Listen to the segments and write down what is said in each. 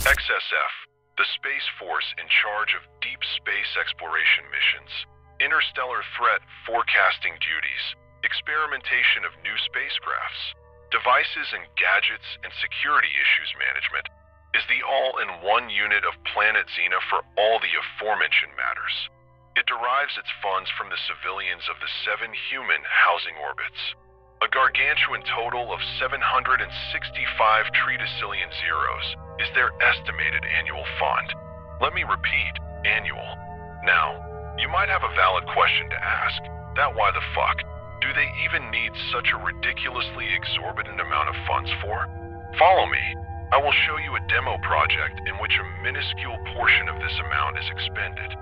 XSF, the Space Force in charge of deep space exploration missions, interstellar threat forecasting duties, experimentation of new spacecrafts, devices and gadgets, and security issues management, is the all-in-one unit of Planet Xena for all the aforementioned matters. It derives its funds from the civilians of the 7 human housing orbits. A gargantuan total of 765 trillion zeros is their estimated annual fund. Let me repeat, annual. Now, you might have a valid question to ask. That why the fuck? Do they even need such a ridiculously exorbitant amount of funds for? Follow me. I will show you a demo project in which a minuscule portion of this amount is expended.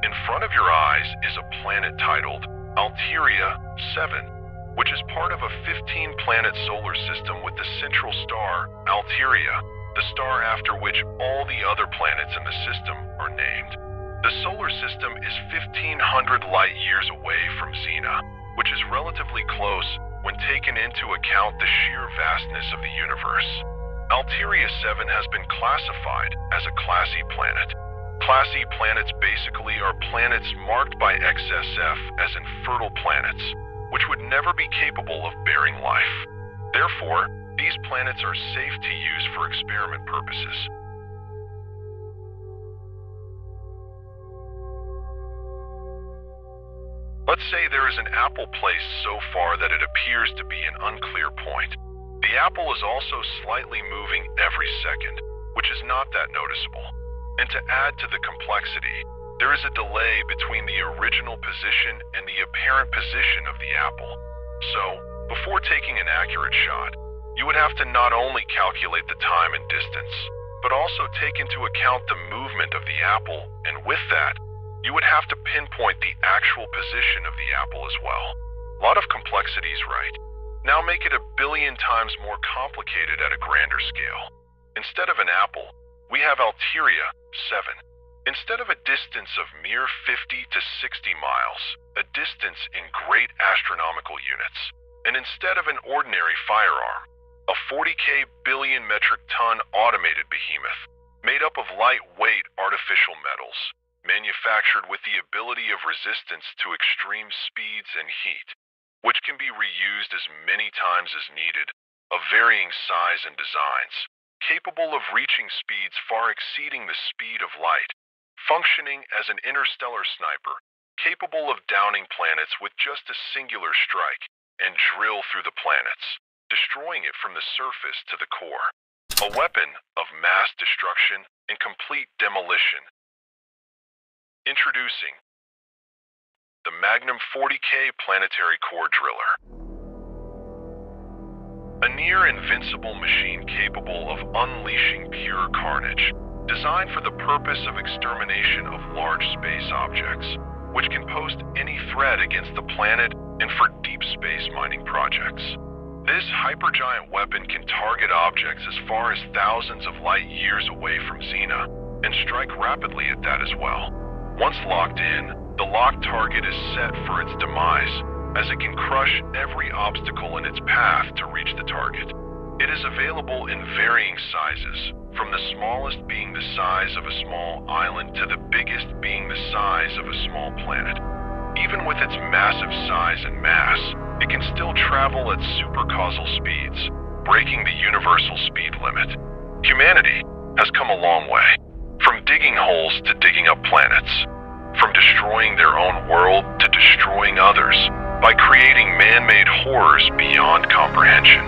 In front of your eyes is a planet titled Altair 7, which is part of a 15-planet solar system with the central star, Altair, the star after which all the other planets in the system are named. The solar system is 1,500 light-years away from Xena, which is relatively close when taken into account the sheer vastness of the universe. Altair 7 has been classified as a classy planet. Classy planets basically are planets marked by XSF as infertile planets, which would never be capable of bearing life. Therefore, these planets are safe to use for experiment purposes. Let's say there is an apple placed so far that it appears to be an unclear point. The apple is also slightly moving every second, which is not that noticeable. And to add to the complexity, there is a delay between the original position and the apparent position of the apple. So, before taking an accurate shot, you would have to not only calculate the time and distance, but also take into account the movement of the apple, and with that, you would have to pinpoint the actual position of the apple as well. A lot of complexities, right? Now make it 1 billion times more complicated at a grander scale. Instead of an apple, we have Altair 7. Instead of a distance of mere 50 to 60 miles, a distance in great astronomical units. And instead of an ordinary firearm, a 40K billion metric ton automated behemoth, made up of lightweight artificial metals, manufactured with the ability of resistance to extreme speeds and heat, which can be reused as many times as needed, of varying size and designs, capable of reaching speeds far exceeding the speed of light, functioning as an interstellar sniper, capable of downing planets with just a singular strike, and drill through the planets, destroying it from the surface to the core. A weapon of mass destruction and complete demolition. Introducing the Magnum 40K Planetary Core Driller. A near-invincible machine capable of unleashing pure carnage, designed for the purpose of extermination of large space objects, which can pose any threat against the planet and for deep space mining projects. This hypergiant weapon can target objects as far as thousands of light years away from Xena, and strike rapidly at that as well. Once locked in, the locked target is set for its demise, as it can crush every obstacle in its path to reach the target. It is available in varying sizes, from the smallest being the size of a small island to the biggest being the size of a small planet. Even with its massive size and mass, it can still travel at supercausal speeds, breaking the universal speed limit. Humanity has come a long way. From digging holes to digging up planets, from destroying their own world to destroying others, by creating man-made horrors beyond comprehension.